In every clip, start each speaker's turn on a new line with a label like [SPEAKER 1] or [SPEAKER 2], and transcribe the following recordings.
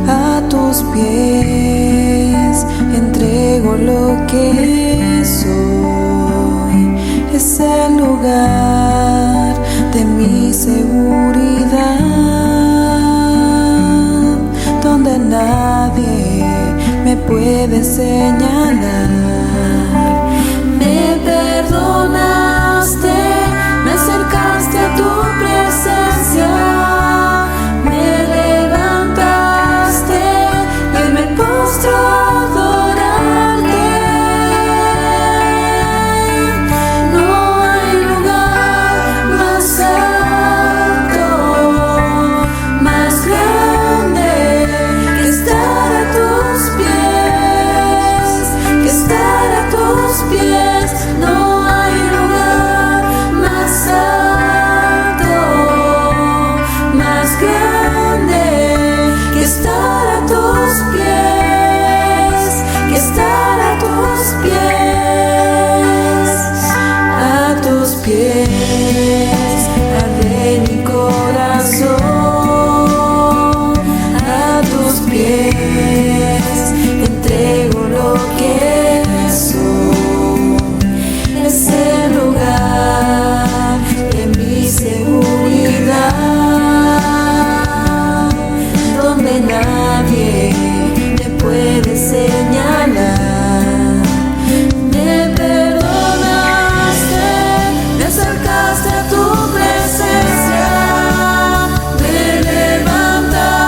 [SPEAKER 1] a tus pies entrego lo que soy. Es el lugar de mi seguridad, donde nadie me puede señalar. Me perdonaste, me acercaste a tu presencia, me levantaste y hoy me postro a adorarte. No hay lugar más alto, más grande que estar a tus pies, que estar a tus pies. No hay lugar más alto, más grande que estar a tus pies, que estar a tus pies, a tus pies. Arde mi corazón, a tus pies entrego lo que soy. Es el lugar de mi seguridad, donde nadie me puede señalar. Me perdonaste, me acercaste a tu presencia, me levantaste,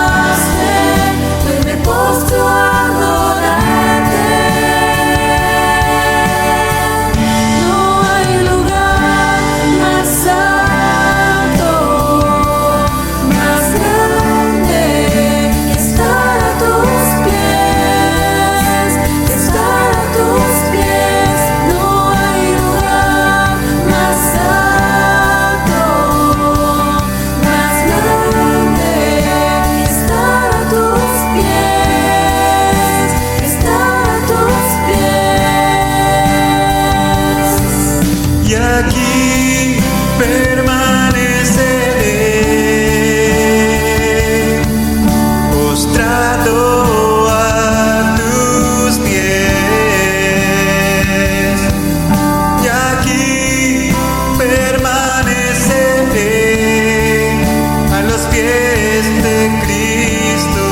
[SPEAKER 1] hoy me postro a adorarte. No hay lugar más alto, más grande que estar a tus pies, que estar a tus pies. No hay lugar más alto, más grande que estar a tus pies, que estar a tus pies.
[SPEAKER 2] Y aquí permaneceré, postrado a tus pies. Y aquí permaneceré a los pies de Cristo.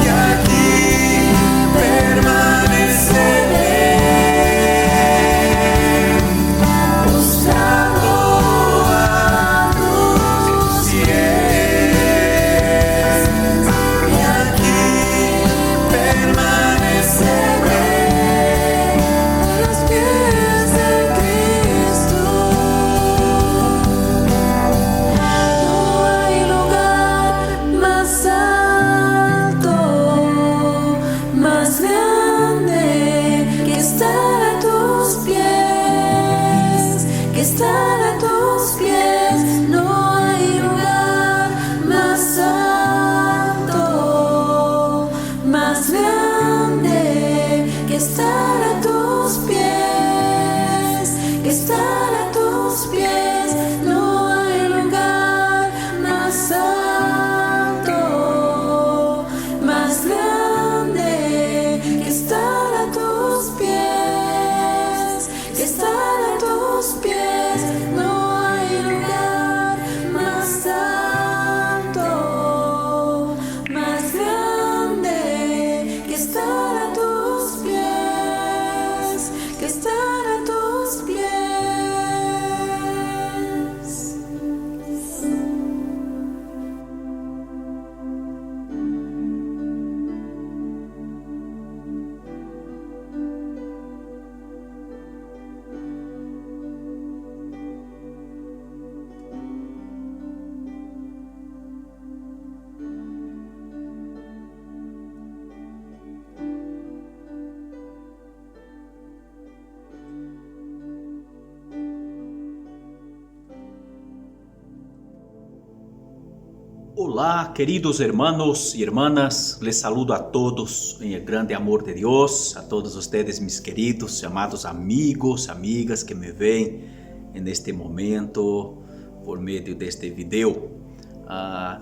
[SPEAKER 2] Y aquí permaneceré, postrado a tus pies. Y aquí permaneceré
[SPEAKER 1] A los pies de Cristo. No hay lugar más alto, más grande que estar a tus pies, que estar a tus pies. No hay lugar más alto, más grande que estar a tus pies, que estar a tus pies. No hay lugar más alto, más grande que estar a tus pies, que estar a tus pies. No hay lugar más alto, más grande que estar a tus pies, que estar a tus pies.
[SPEAKER 3] Olá, queridos hermanos y hermanas, les saludo a todos en el grande amor de Dios, a todos ustedes mis queridos, amados amigos, amigas que me ven neste momento por meio deste vídeo.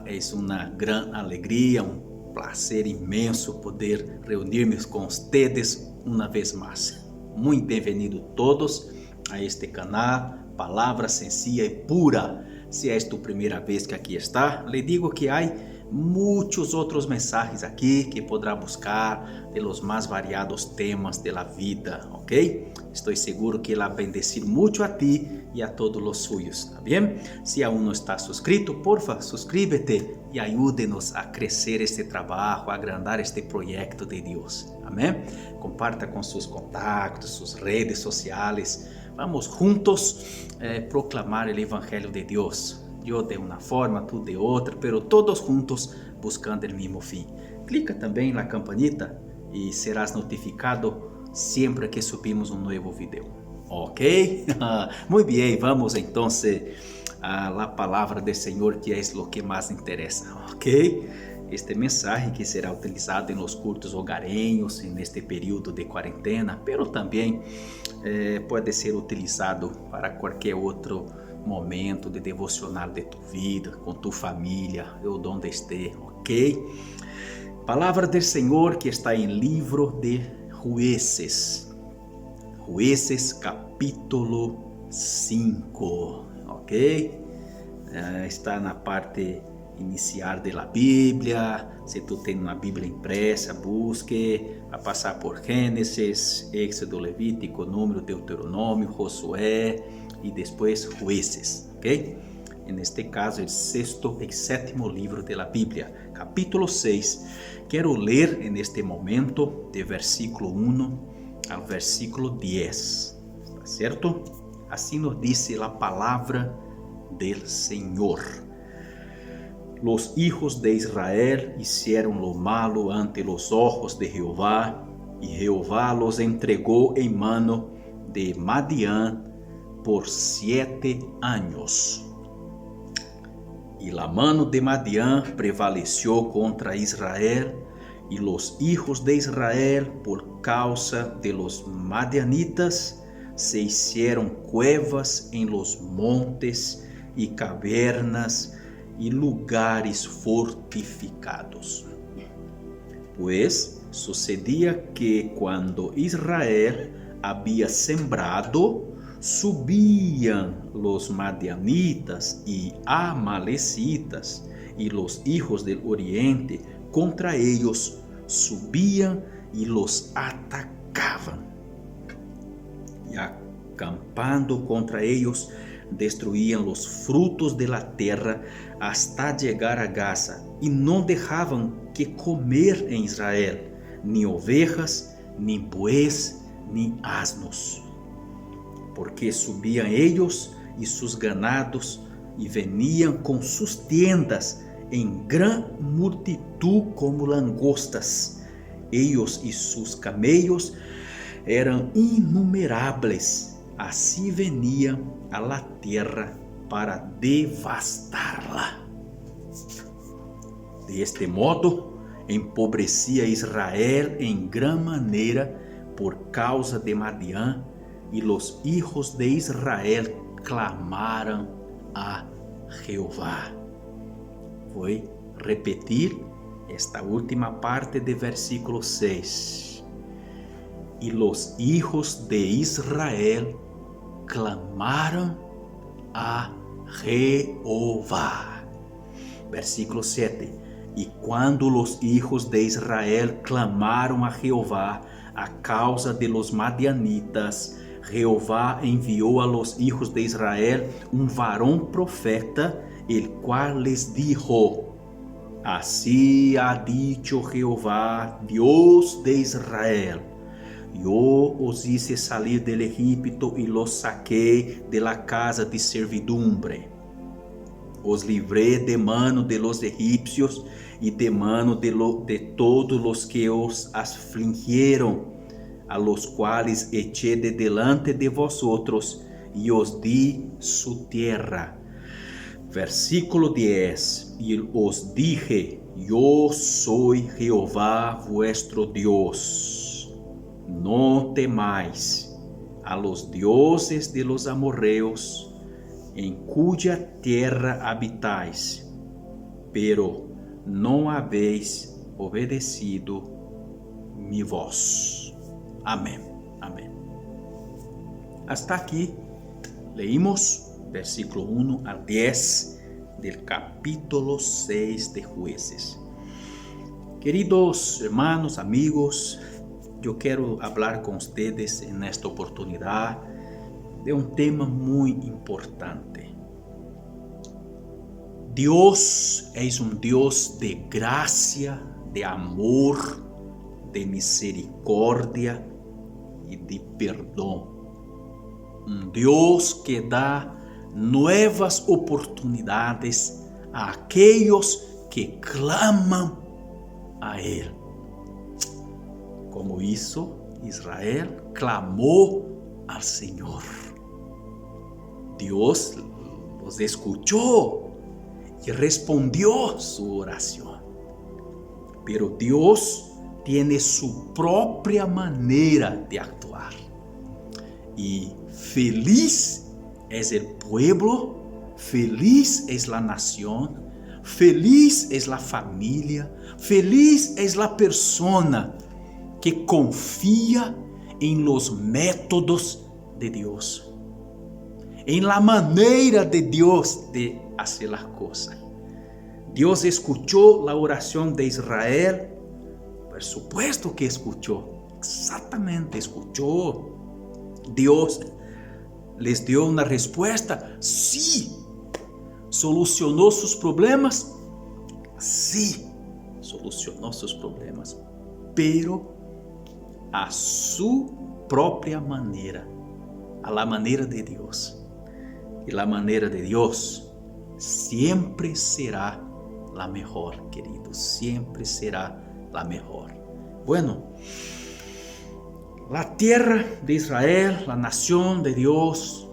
[SPEAKER 3] É uma grande alegria, um prazer imenso poder reunir-me com vocês uma vez mais. Muito bem-vindo todos a este canal, Palavra Sencilla e Pura. Se é tu primeira vez que aqui está, lhe digo que há muitos outros mensagens aqui que poderá buscar de los mais variados temas da vida, ok? Estou seguro que ela bendecir muito a ti e a todos os suyos, tá bem? Se aún não está suscrito, porfa, suscríbete e ajude-nos a crescer este trabalho, a agrandar este projeto de Deus, amém? Comparta com seus contactos, suas redes sociais. Vamos juntos proclamar o Evangelho de Deus. Eu de uma forma, tu de outra, pero todos juntos buscando o mesmo fim. Clica também na campanita e serás notificado sempre que subimos um novo vídeo. Ok? Muito bem, vamos então a la palavra do Senhor, que é o que mais interessa. Ok? Este mensagem que será utilizado em los cultos hogarenhos neste período de quarentena, pero também pode ser utilizado para qualquer outro momento de devocional de tu vida, com tu família, ou onde esteja, ok? Palavra do Senhor que está em livro de Jueces, capítulo 5, ok? Está na parte inicial da Bíblia. Se tu tem uma Bíblia impressa, busque a passar por Gênesis, Êxodo, Levítico, Número, Deuteronômio, Josué e depois Jueces, ok? Neste caso, o sexto e sétimo livro da Bíblia, capítulo 6. Quero ler neste momento de versículo 1 ao versículo 10, ¿está certo? Assim nos diz a palavra del Senhor. Los hijos de Israel hicieron lo malo ante los ojos de Jehová, y Jehová los entregó en mano de Madián por 7 años. Y la mano de Madián prevaleció contra Israel, y los hijos de Israel, por causa de los madianitas, se hicieron cuevas en los montes y cavernas e lugares fortificados. Pues sucedia que quando Israel havia sembrado, subiam los madianitas e amalecitas e los hijos del oriente contra ellos, subiam e los atacavam. E acampando contra ellos, destruíam os frutos de la terra hasta chegar a Gaza, e não deixavam que comer em Israel, nem ovejas, nem bois, nem asnos. Porque subiam eles e seus ganados, e veniam com suas tendas em grande multitud como langostas. Eles e seus camelos eram inumeráveis. Assim veniam a la tierra para devastarla. De este modo, empobrecia Israel em gran maneira por causa de Madián, e los hijos de Israel clamaram a Jehová. Vou repetir esta última parte de versículo 6. E los hijos de Israel clamaram a Jehová. Versículo 7. E quando os hijos de Israel clamaram a Jehová a causa de los madianitas, Jehová enviou a los hijos de Israel um varão profeta, el cual les dijo: Así ha dicho Jehová, Dios de Israel: Yo os hice salir del Egipto y los saqué de la casa de servidumbre. Os livré de mano de los egipcios y de mano de todos los que os afligieron, a los cuales eché de delante de vosotros y os di su tierra. Versículo 10. Y os dije: Yo soy Jehová vuestro Dios. No temáis, a los dioses de los amorreos, en cuya tierra habitáis, pero no habéis obedecido mi voz. Amén. Amén. Hasta aquí leímos versículo 1 al 10 del capítulo 6 de Jueces. Queridos hermanos, amigos, yo quiero hablar con ustedes en esta oportunidad de un tema muy importante. Dios es un Dios de gracia, de amor, de misericordia y de perdón. Un Dios que da nuevas oportunidades a aquellos que claman a Él. Como hizo Israel, clamó al Señor. Dios los escuchó y respondió su oración. Pero Dios tiene su propia manera de actuar. Y feliz es el pueblo, feliz es la nación, feliz es la familia, feliz es la persona que confía en los métodos de Dios, en la manera de Dios de hacer las cosas. Dios escuchó la oración de Israel. Por supuesto que escuchó, exactamente escuchó. Dios les dio una respuesta. Sí. ¿Solucionó sus problemas? Sí, solucionó sus problemas, pero a su propia manera, a la manera de Dios. Y la manera de Dios siempre será la mejor, queridos, siempre será la mejor. Bueno, la tierra de Israel, la nación de Dios,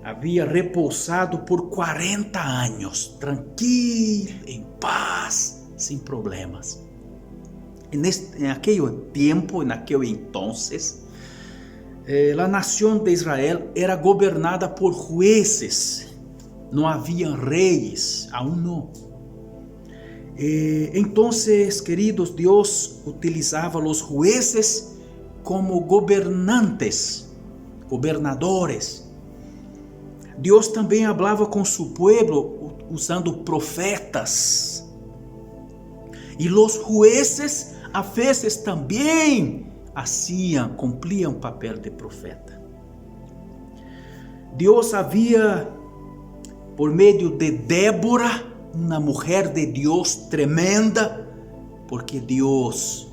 [SPEAKER 3] había reposado por 40 años, tranquilo, en paz, sin problemas. En aquel tiempo, en aquel entonces, la nación de Israel era gobernada por jueces, no había reyes, aún no. Entonces, queridos, Dios utilizaba a los jueces como gobernantes, gobernadores. Dios também hablava com su pueblo usando profetas. E los jueces a veces também cumpriam o papel de profeta. Deus havia, por meio de Débora, uma mulher de Deus tremenda, porque Deus,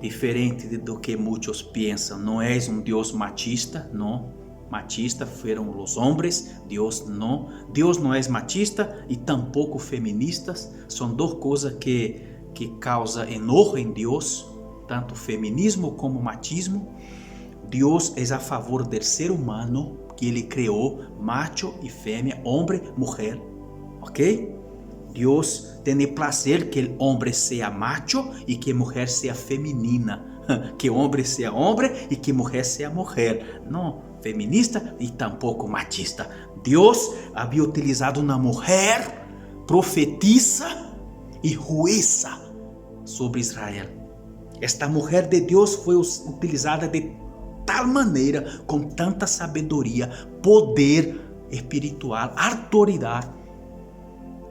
[SPEAKER 3] diferente do que muitos pensam, não é um Deus machista, não. Machista fueron os homens, Deus não é machista e tampouco feministas. São duas coisas que causam enojo em Deus, tanto feminismo como machismo. Deus é a favor do ser humano, que Ele criou macho e fêmea, homem, mulher, ok? Deus tem prazer que o homem seja macho e que a mulher seja feminina, que o homem seja homem e que a mulher seja mulher. Não feminista e tampouco machista. Deus havia utilizado uma mulher profetisa e jueza sobre Israel. Esta mulher de Deus foi utilizada de tal maneira, com tanta sabedoria, poder espiritual, autoridade,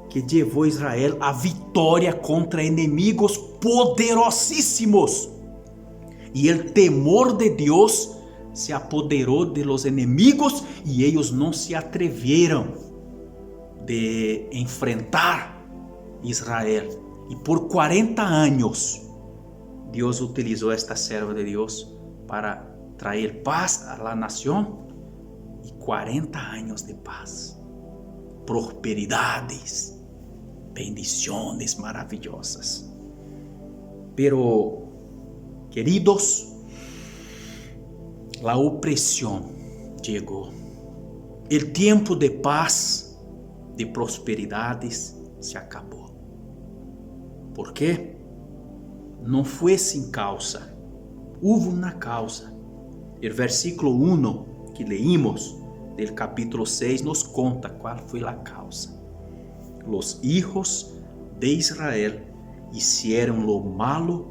[SPEAKER 3] que levou Israel à vitória contra inimigos poderosíssimos. E o temor de Deus se apoderou de los enemigos e eles não se atreveram de enfrentar Israel. E por 40 anos, Deus utilizou esta serva de Deus para trazer paz a la nación e 40 anos de paz, prosperidades, bendiciones maravillosas. Pero, queridos, la opresión llegó. El tiempo de paz, de prosperidades se acabó. ¿Por qué? No fue sin causa. Hubo una causa. O versículo 1 que leímos del capítulo 6 nos conta qual foi a causa. Los hijos de Israel hicieron lo malo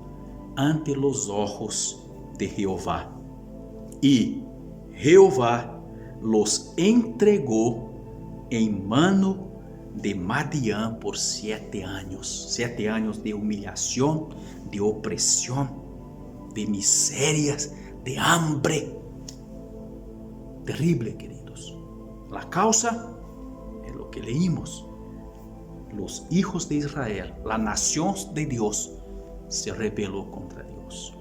[SPEAKER 3] ante los ojos de Jehová, e Jehová los entregou em mano de Madián por 7 anos. 7 anos de humilhação, de opressão, de misérias, de hambre. Terrible, queridos. La causa es lo que leímos. Los hijos de Israel, la nación de Dios, se rebeló contra Dios.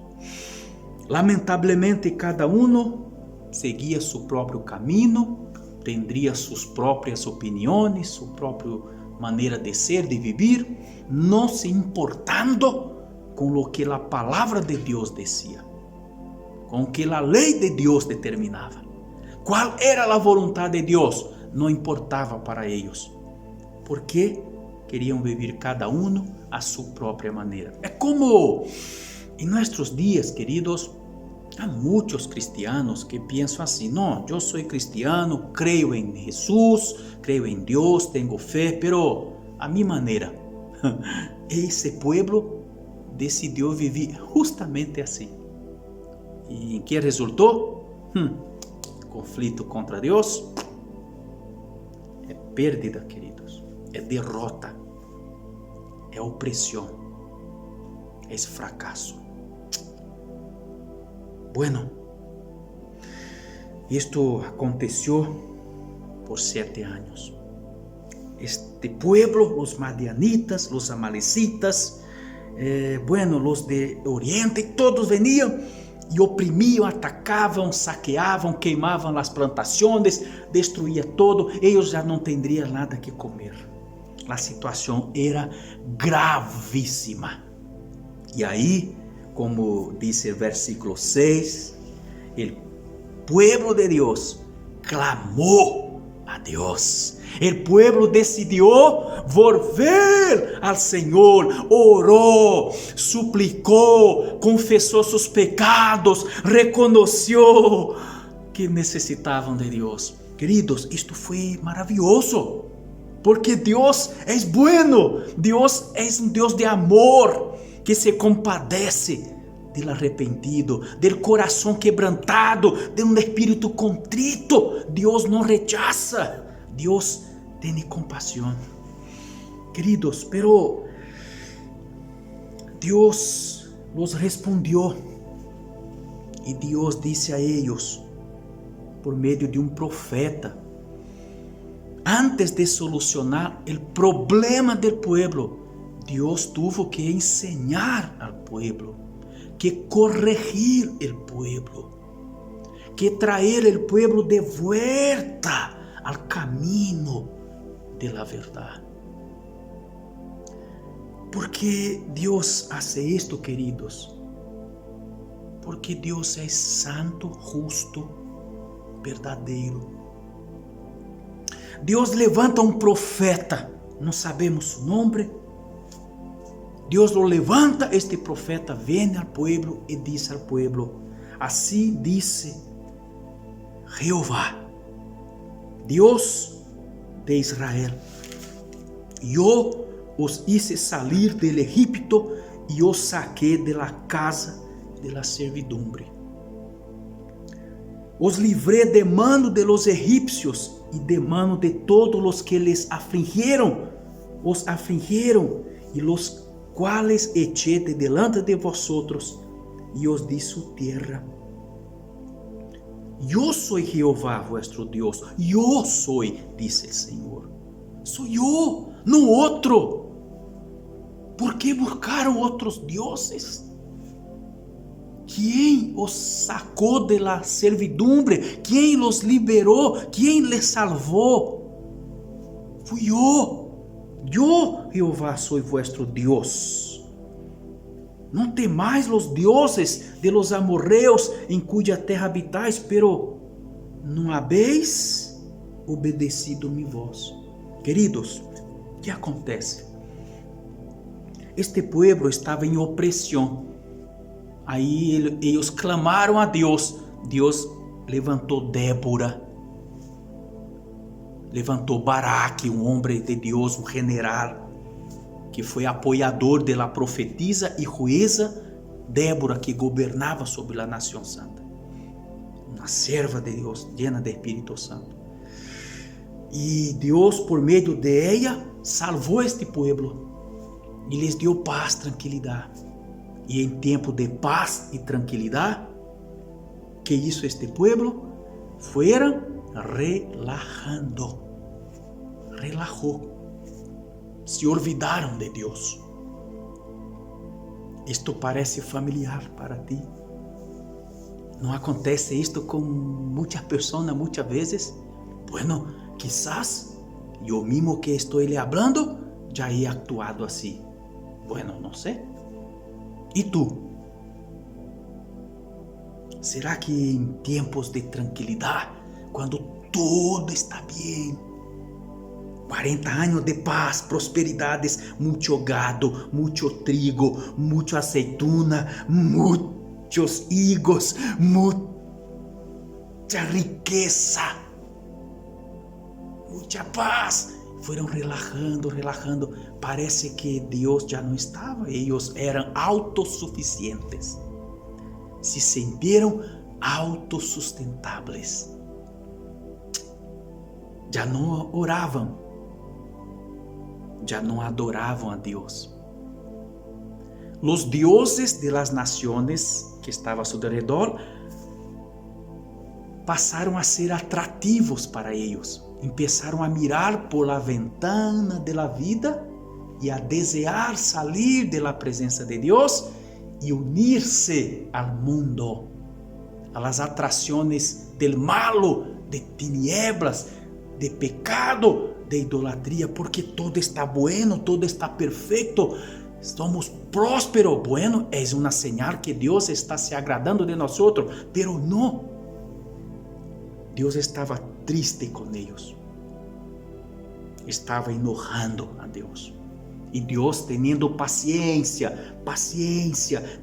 [SPEAKER 3] Lamentablemente, cada uno seguía su propio camino, tendría sus propias opiniones, su propia manera de ser, de vivir, no se importando con lo que la palabra de Dios decía, con lo que la ley de Dios determinaba. ¿Cuál era la voluntad de Dios? No importava para ellos, porque queriam vivir cada uno a su própria maneira. É como em nossos dias, queridos, há muitos cristianos que pensam assim: não, eu sou cristiano, creio em Jesus, creio em Deus, tenho fé, pero a minha maneira. Esse povo decidiu viver justamente assim. E em que resultou? Conflito contra Deus. É perda, queridos. É derrota. É opressão. É fracasso. Bueno, isto aconteceu por 7 anos. Este pueblo, los madianitas, los amalecitas, los de Oriente, todos veniam e oprimiam, atacavam, saqueavam, queimavam as plantações, destruía todo. Eles já não teriam nada que comer. A situação era gravíssima. E aí, como dice el versículo 6, el pueblo de Dios clamó a Dios. El pueblo decidió volver al Señor, oró, suplicó, confesó sus pecados, reconoció que necesitaban de Dios. Queridos, esto fue maravilloso, porque Dios es bueno, Dios es un Dios de amor, que se compadece del arrepentido, del corazón quebrantado, de un espíritu contrito. Dios no rechaza, Dios tiene compasión. Queridos, pero Dios los respondió y Dios dice a ellos por medio de un profeta, antes de solucionar el problema del pueblo, Dios tuvo que enseñar al pueblo, que corregir el pueblo, que traer el pueblo de vuelta al camino de la verdad. ¿Por qué Dios hace esto, queridos? Porque Dios es santo, justo, verdadeiro. Dios levanta un profeta, no sabemos su nombre. Dios lo levanta, este profeta viene al pueblo y dice al pueblo: así dice Jehová, Dios de Israel, yo os hice salir del Egipto y os saqué de la casa de la servidumbre. Os livré de mano de los egipcios y de mano de todos los que les afligieron, os afligieron, y los cuales eché de delante de vosotros, y os di su tierra. Yo soy Jehová vuestro Dios, yo soy, dice el Señor. Soy yo, no otro. ¿Por qué buscaron otros dioses? ¿Quién os sacó de la servidumbre? ¿Quién los liberó? ¿Quién les salvó? Fui yo. Yo, Jehová, soy vuestro Dios. No temáis los dioses de los amorreos en cuya tierra habitáis, pero no habéis obedecido mi voz. Queridos, ¿qué acontece? Este pueblo estava em opressão. Aí eles clamaram a Deus: Deus levantou Débora, levantou Baraque, um homem de Deus, um general, que foi apoiador da profetisa e jueza Débora, que governava sobre a nação santa. Uma serva de Deus, llena de Espírito Santo. E Deus, por meio de ella, salvou este povo e lhes deu paz, tranquilidade. E em tempo de paz e tranquilidade, que hizo este pueblo? Fueron relajando. Relajó. Se olvidaram de Deus. Isto parece familiar para ti. Não acontece isto com muitas pessoas muitas vezes? Bueno, quizás eu mesmo que estou lhe falando já he actuado assim. Bueno, não sei. E tu? Será que em tempos de tranquilidade, quando tudo está bem, 40 anos de paz, prosperidades, muito gado, muito trigo, muita aceituna, muitos higos, muita riqueza, muita paz. Foram relajando, relajando. Parece que Deus já não estava. Eles eram autossuficientes. Se sentiram autossustentáveis. Já não oravam. Já não adoravam a Deus. Os deuses de las naciones que estavam a seu redor passaram a ser atrativos para eles. Começaram a mirar por la ventana de la vida e a desejar salir de la presença de Deus e unir-se al mundo, a las atrações del malo, de tinieblas, de pecado, de idolatria, porque todo está bueno, todo está perfeito, somos prósperos. Bueno, é uma señal que Deus está se agradando de nós, pero não. Deus estava triste com eles, estava enojando a Deus. E Deus tendo paciência,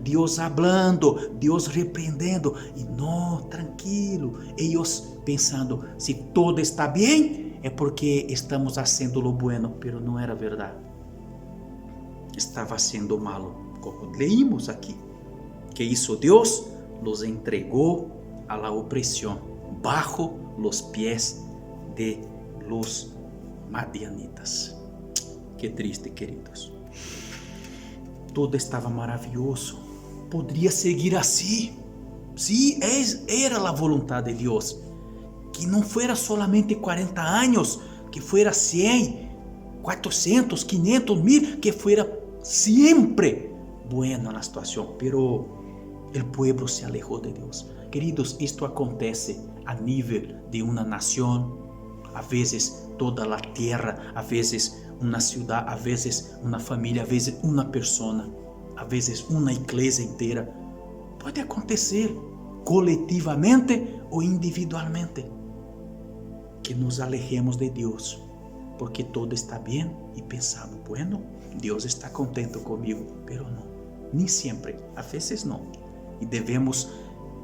[SPEAKER 3] Deus hablando, Deus repreendendo, e não, tranquilo, eles pensando, se todo está bem, é porque estamos fazendo lo bueno, pero não era verdade. Estava sendo malo, como leímos aqui, que isso Deus los entregou a la opresión, bajo los pies de los madianitas. Que triste, queridos. Tudo estava maravilhoso. Poderia seguir assim. Sí, era a vontade de Deus. Que não fuera solamente 40 anos, que fuera 100, 400, 500, 1000, que fuera sempre buena na situação. Pero o povo se alejou de Deus. Queridos, isto acontece a nível de uma nação, a vezes toda a terra, a vezes uma cidade, a vezes uma família, a vezes uma pessoa, a vezes uma igreja inteira. Pode acontecer coletivamente ou individualmente, que nos alejemos de Deus, porque todo está bem e pensamos, bueno, Deus está contente comigo, pero não, nem sempre, a vezes não. E devemos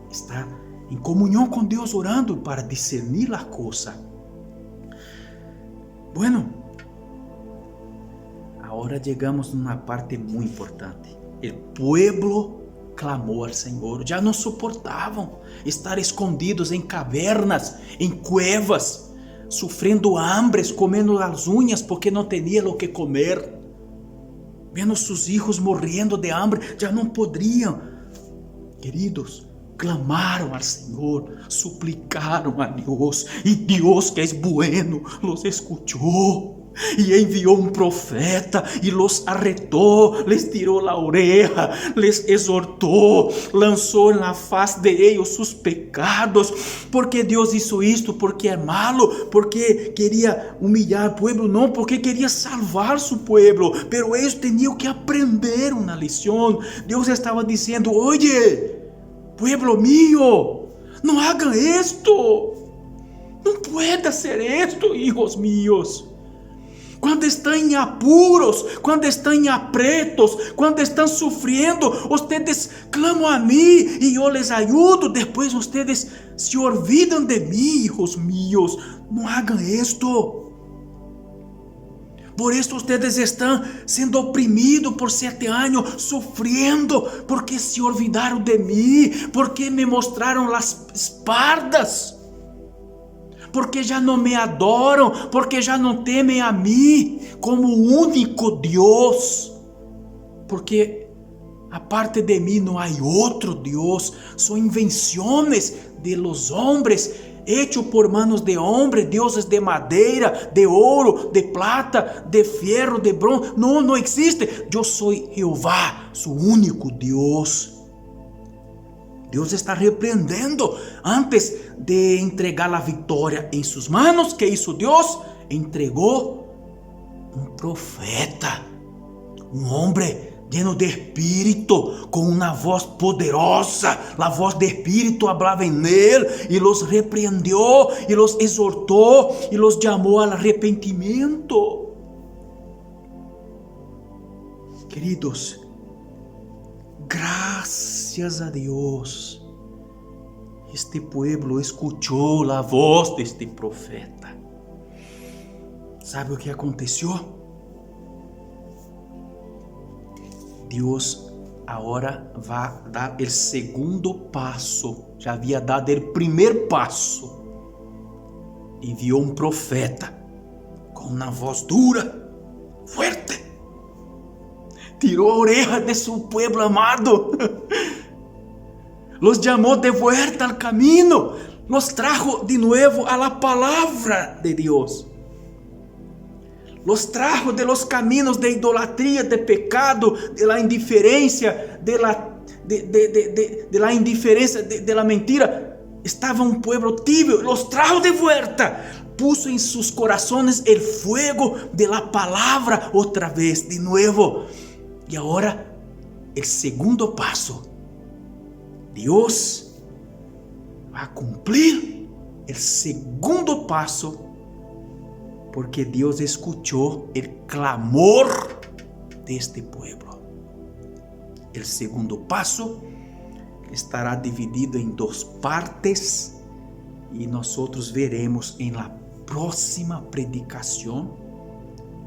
[SPEAKER 3] estar em comunhão com Deus, orando para discernir a coisa. Bueno, agora chegamos numa parte muito importante. O pueblo clamou ao Senhor, já não suportavam estar escondidos em cavernas, em cuevas, sofrendo hambres, comendo as unhas porque não tinham o que comer, vendo seus filhos morrendo de hambre, já não poderiam. Queridos, clamaram ao Senhor, suplicaram a Deus, e Deus, que é bueno, los escuchou. E enviou um profeta e los arretou, les tirou a oreja, les exortou, lançou na face de eles seus pecados. Porque Deus hizo isto? Porque é malo? Porque queria humilhar o povo? Não, porque queria salvar seu povo. Pero eles tinham que aprender uma lição. Deus estava dizendo: oye, pueblo mío, não hagan esto, não puede hacer esto, hijos míos. Quando estão em apuros, quando estão em apretos, quando estão sofrendo, vocês clamam a mim e eu les ajudo. Depois vocês se olvidam de mim, hijos míos. Não hagam isto. Por isso vocês estão sendo oprimidos por 7 anos, sofrendo, porque se olvidaram de mim, porque me mostraram as espaldas, porque já não me adoram, porque já não temem a mim como o único Deus, porque aparte de mim não há outro Deus, são invenções de los hombres, hecho por manos de hombre, dioses de madeira, de ouro, de plata, de fierro, de bronce. Não existe. Eu sou Jeová, sou o único Deus. Deus está repreendendo. Antes de entregar a vitória em suas manos, que hizo Deus? Entregou um profeta, um homem lleno de espírito, com uma voz poderosa. A voz de espírito hablaba en él e los repreendió e los exortou e los llamó al arrepentimiento. Queridos, gracias a Dios, este pueblo escuchó la voz de este profeta. ¿Sabe o que aconteceu? Deus agora vai dar o segundo passo. Já havia dado o primeiro passo. Enviou um profeta com uma voz dura, fuerte. Tirou a oreja de seu pueblo amado. Los chamou de vuelta al camino. Los trajo de nuevo a la palabra de Deus. Los trajo de los caminos de idolatría, de pecado, de la indiferencia, de la indiferencia, de la mentira. Estaba un pueblo tibio, los trajo de vuelta. Puso en sus corazones el fuego de la palabra otra vez, de nuevo. Y ahora, el segundo paso. Dios va a cumplir el segundo paso, porque Deus escuchou o clamor deste pueblo. O segundo passo estará dividido em 2 partes e nós veremos em la próxima predicação,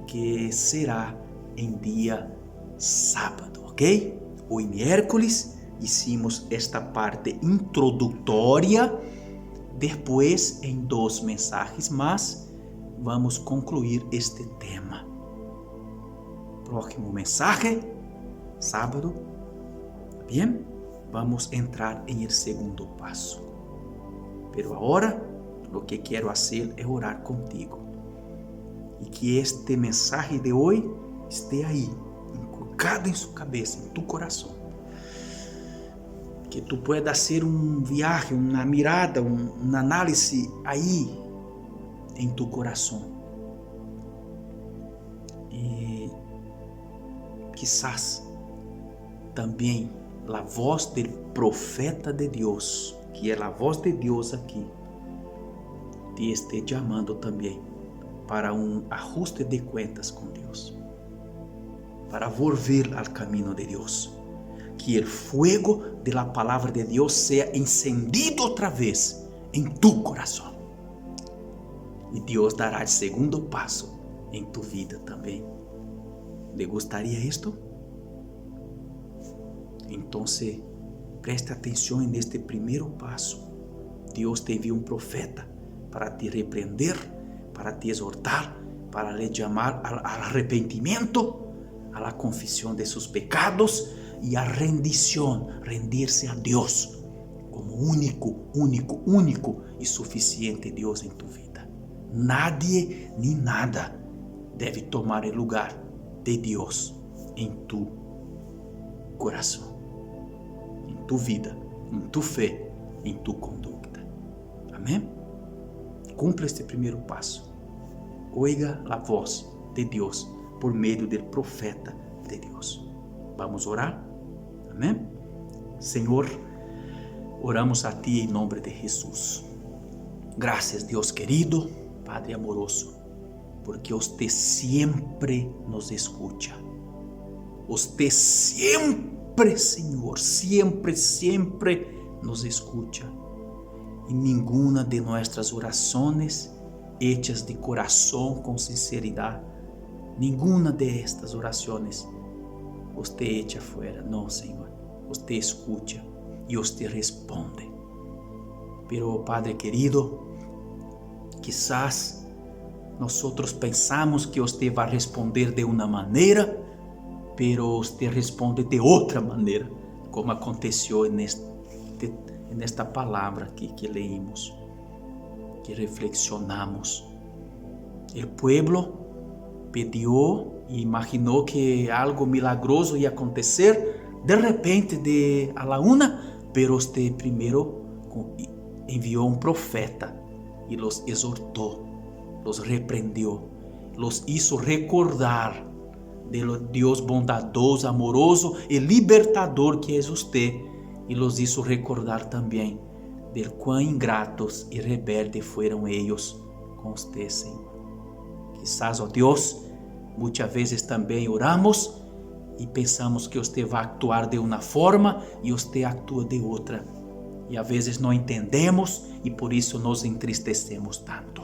[SPEAKER 3] que será em dia sábado, ok? Hoje miércoles hicimos esta parte introdutória, depois em 2 mensagens mais vamos concluir este tema. Próximo mensaje, sábado. Bien, vamos entrar en el segundo paso. Pero ahora, lo que quiero hacer es orar contigo. Y que este mensaje de hoy esté ahí, inculcado en su cabeza, en tu corazón. Que tú puedas hacer un viaje, una mirada, un análisis ahí, em tu coração. E quizás também a voz do profeta de Deus, que é a voz de Deus aqui, te esteja chamando também para um ajuste de contas com Deus, para volver ao caminho de Deus. Que o fuego de la palavra de Deus seja encendido outra vez em tu coração. E Deus dará o segundo passo em tu vida também. ¿Le gustaría esto? Então, preste atenção neste primeiro passo. Deus te enviou um profeta para te repreender, para te exortar, para lhe chamar al arrependimento, a la confissão de seus pecados e a rendição, rendir-se a Deus como único e suficiente Deus em tu vida. Nadie ni nada deve tomar o lugar de Deus em tu coração, em tu vida, em tu fé, em tu conduta. Amém? Cumpla este primeiro passo. Oiga a voz de Deus por meio do profeta de Deus. Vamos orar? Amém? Senhor, oramos a Ti em nome de Jesus. Graças, Deus querido, Padre amoroso. porque usted siempre nos escucha. Usted siempre, Senhor, siempre nos escucha. E nenhuma de nossas orações hechas de coração com sinceridade, nenhuma de estas orações usted echa fuera. Não, Senhor. Usted escucha e usted responde. Pero, Padre querido, quizás nós pensamos que usted vai responder de uma maneira, pero usted responde de outra maneira, como aconteceu nesta palavra que leímos, que reflexionamos. O pueblo pediu e imaginou que algo milagroso ia acontecer de repente, a la una, pero usted primeiro enviou um profeta e los exortou, los repreendeu, los hizo recordar do Deus bondadoso, amoroso e libertador que é usted, e los hizo recordar também del quão ingratos e rebeldes foram eles com usted, Senhor. Quizás, ó Deus, muitas vezes também oramos e pensamos que usted vai actuar de uma forma e usted atua de outra. E às vezes não entendemos e por isso nos entristecemos tanto.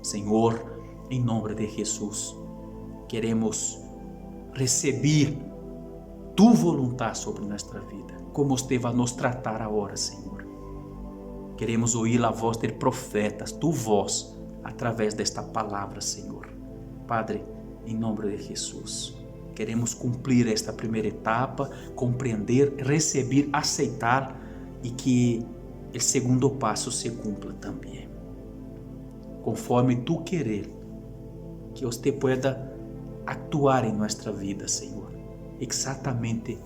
[SPEAKER 3] Senhor, em nome de Jesus, queremos receber tu vontade sobre nossa vida, como usted vai nos tratar agora, Senhor. Queremos ouvir a voz de profetas, tu voz, através desta palavra, Senhor. Padre, em nome de Jesus, queremos cumprir esta primeira etapa, compreender, receber, aceitar e que o segundo passo se cumpra também. Conforme tu querer, que você pueda actuar em nossa vida, Senhor, exatamente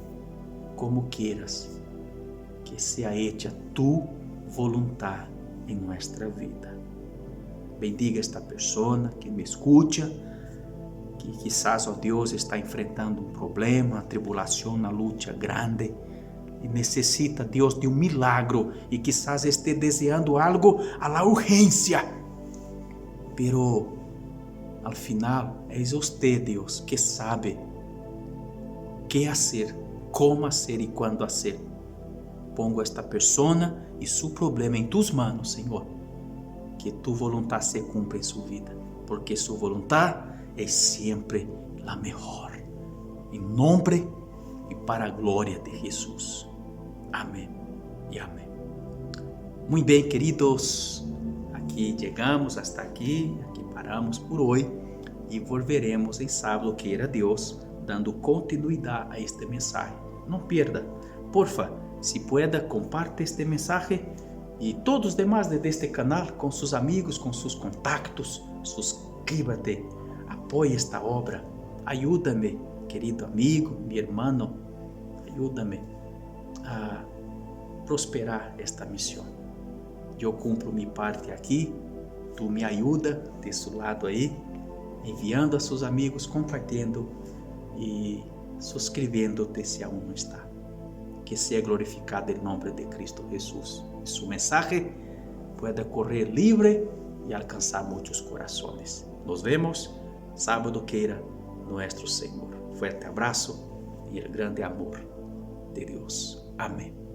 [SPEAKER 3] como queiras, que seja hecha tu vontade em nossa vida. Bendiga esta pessoa que me escuta, que quizás, ó Deus, está enfrentando um problema, uma tribulação, uma luta grande e necessita, Deus, de um milagro e quizás esteja desejando algo a la urgência, pero al final é você, Deus, que sabe que fazer, como fazer e quando fazer. Pongo esta pessoa e seu problema em tus manos, Senhor, que tu vontade se cumpra em sua vida, porque sua vontade é sempre a melhor. Em nome e para a glória de Jesus. Amém e amém. Muito bem, queridos, aqui chegamos, hasta aqui paramos por hoje e volveremos em sábado, queira Deus, dando continuidade a este mensagem. Não perda, porfa, se pueda, comparte este mensagem e todos os demais deste canal com seus amigos, com seus contactos. Suscríbete, apoie esta obra, ajuda-me, querido amigo, meu irmão, ajuda-me a prosperar esta missão. Eu cumpro minha parte aqui, tu me ajuda desse lado aí, enviando a seus amigos, compartilhando e suscrevendo-te se aún não está. Que seja glorificado o nome de Cristo Jesus. Sua mensagem pueda correr livre e alcançar muitos corações. Nos vemos sábado queira nosso Senhor. Fuerte abraço e o grande amor de Deus. Amém.